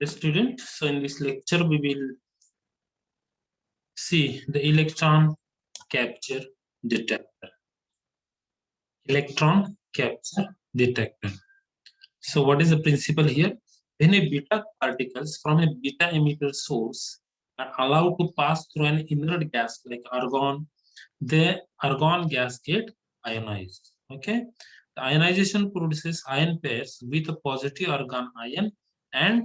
The student, so in this lecture we will see the electron capture detector. Electron capture detector. So what is the principle here? When a beta particles from a beta emitter source are allowed to pass through an inert gas like argon, the argon gas get ionized. Okay, the ionization produces ion pairs with a positive argon ion and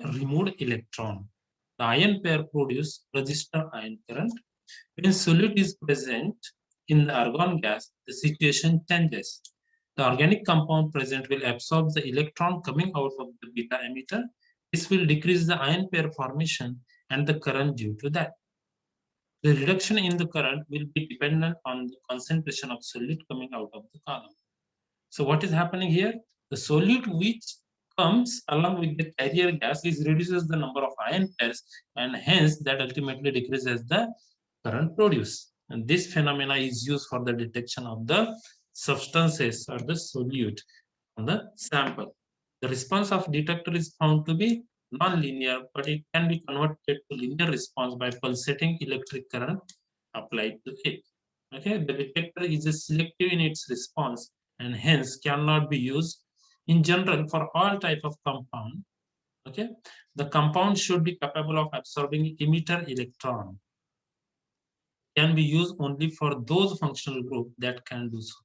the removed electron. The ion pair produce resistor ion current. When solute is present in the argon gas, the situation changes. The organic compound present will absorb the electron coming out of the beta emitter. This will decrease the ion pair formation and the current due to that. The reduction in the current will be dependent on the concentration of solute coming out of the column. So what is happening here? The solute which comes along with the carrier gas reduces the number of ion pairs, and hence that ultimately decreases the current produced. And this phenomena is used for the detection of the substances or the solute on the sample. The response of detector is found to be non-linear, but it can be converted to linear response by pulsating electric current applied to it. Okay, the detector is selective in its response and hence cannot be used in general for all type of compound. Okay, the compound should be capable of absorbing emitter electron. Can be used only for those functional groups that can do so.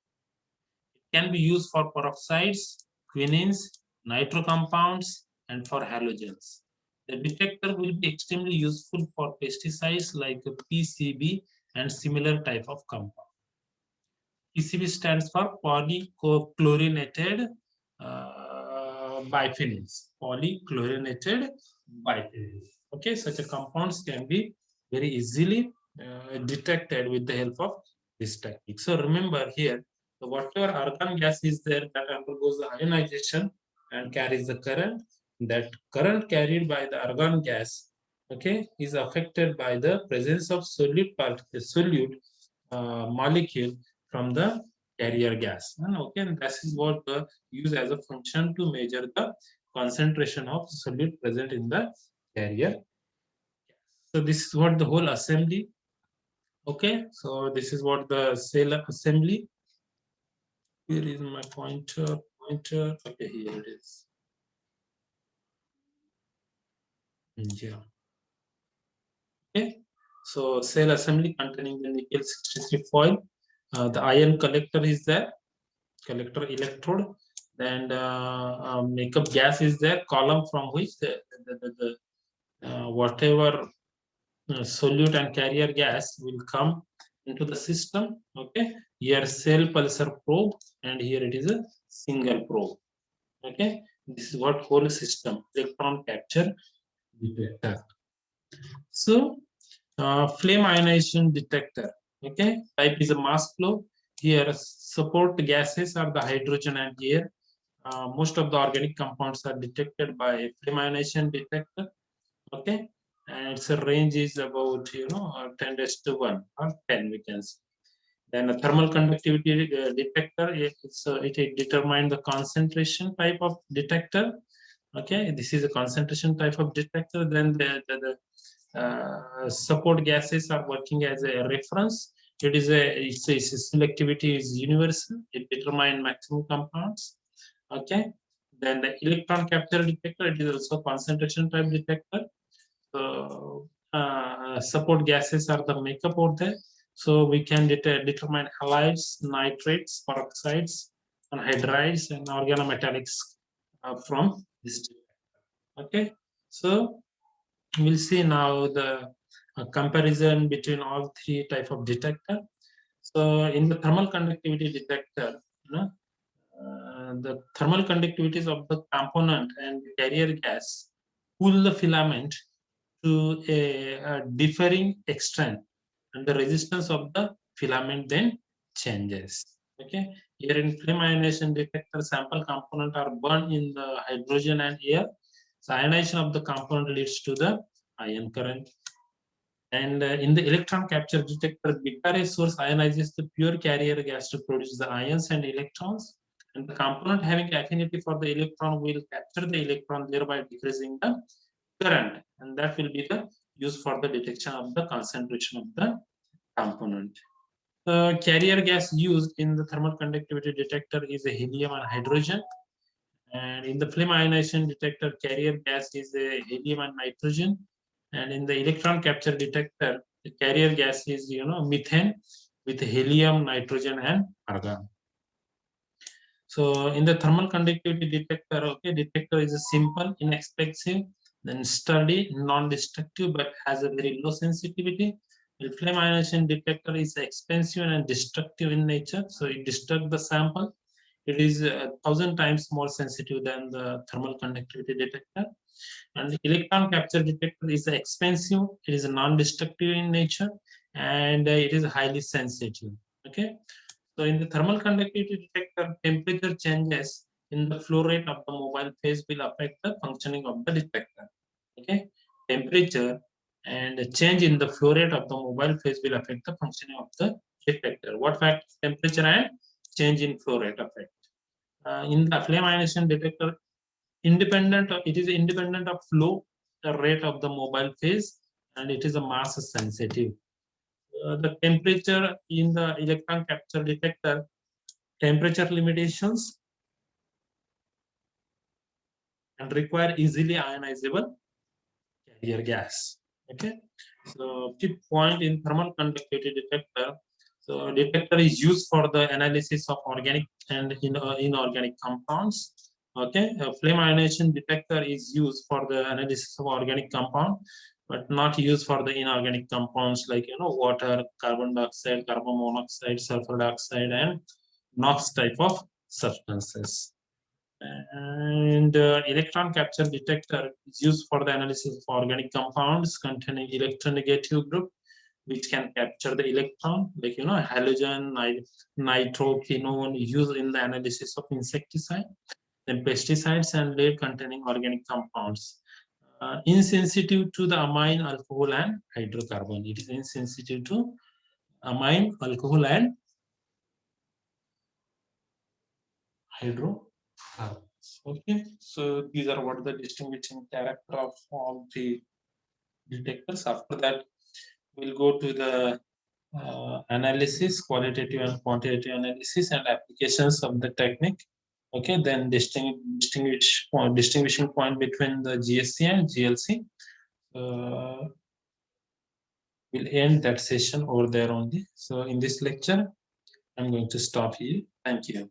It can be used for peroxides, quinines, nitro compounds, and for halogens. The detector will be extremely useful for pesticides like PCB and similar type of compound. PCB stands for polychlorinated biphenyls. Polychlorinated biphenyls. Okay, such a compounds can be very easily detected with the help of this technique. So remember here, whatever argon gas is there that undergoes the ionization and carries the current, that current carried by the argon gas, okay, is affected by the presence of solute molecule from the carrier gas. And okay, and this is what the use as a function to measure the concentration of solute present in the carrier. So this is what the whole assembly. Okay, so this is what the cell assembly. Here is my pointer. Okay, here it is. Yeah. Okay, so cell assembly containing the nickel 63 foil. The ion collector is there, collector electrode. Then makeup gas is there, column from which the whatever solute and carrier gas will come into the system. Okay, here cell pulsar probe, and here it is a single probe. Okay, this is what whole system electron capture detector. So flame ionization detector. Okay, type is a mass flow. Here support gases are the hydrogen and air. Most of the organic compounds are detected by flame ionization detector. Okay, and its range is about 10⁻⁻1 or 10 we can say. Then a thermal conductivity detector, it determines the concentration type of detector. Okay, this is a concentration type of detector. Then the support gases are working as a reference. Its selectivity is universal. It determines maximum compounds. Okay, then the electron capture detector, it is also concentration type detector. So support gases are the makeup out there. So we can determine halides, nitrates, peroxides, anhydrides, and organometallics from this detector. Okay, so we'll see now the comparison between all three type of detector. So in the thermal conductivity detector, the thermal conductivities of the component and carrier gas cool the filament to a differing extent, and the resistance of the filament then changes. Okay, here in flame ionization detector, sample component are burned in the hydrogen and air. So ionization of the component leads to the ion current. And in the electron capture detector, beta ray source ionizes the pure carrier gas to produce the ions and electrons. And the component having affinity for the electron will capture the electron, thereby decreasing the current, and that will be the use for the detection of the concentration of the component. The carrier gas used in the thermal conductivity detector is a helium and hydrogen. And in the flame ionization detector, carrier gas is a helium and nitrogen. And in the electron capture detector, the carrier gas is methane with helium, nitrogen, and argon. So in the thermal conductivity detector, okay, detector is a simple, inexpensive, then sturdy, non-destructive, but has a very low sensitivity. The flame ionization detector is expensive and destructive in nature, so it destructs the sample. It is 1,000 times more sensitive than the thermal conductivity detector. And the electron capture detector is expensive, it is non-destructive in nature, and it is highly sensitive. Okay. So in the thermal conductivity detector, temperature changes in the flow rate of the mobile phase will affect the functioning of the detector. Okay. Temperature and a change in the flow rate of the mobile phase will affect the functioning of the detector. What factors? Temperature and change in flow rate affect. In the flame ionization detector, it is independent of flow rate of the mobile phase, and it is a mass sensitive. The temperature in the electron capture detector, temperature limitations, and require easily ionizable carrier gas. Okay, so key point in thermal conductivity detector. So detector is used for the analysis of organic and inorganic compounds. Okay, a flame ionization detector is used for the analysis of organic compound, but not used for the inorganic compounds like water, carbon dioxide, carbon monoxide, sulfur dioxide, and NOx type of substances. And electron capture detector is used for the analysis of organic compounds containing electronegative group, which can capture the electron, like halogen, nitrophenone, used in the analysis of insecticide, then pesticides and lead containing organic compounds. Insensitive to the amine, alcohol, and hydrocarbon. It is insensitive to amine, alcohol, and hydrocarbons. Okay, so these are what the distinguishing character of all the detectors. After that, we'll go to the analysis, qualitative and quantitative analysis, and applications of the technique. Okay, then distinguishing point between the GSC and GLC. We'll end that session over there only. So in this lecture, I'm going to stop here. Thank you.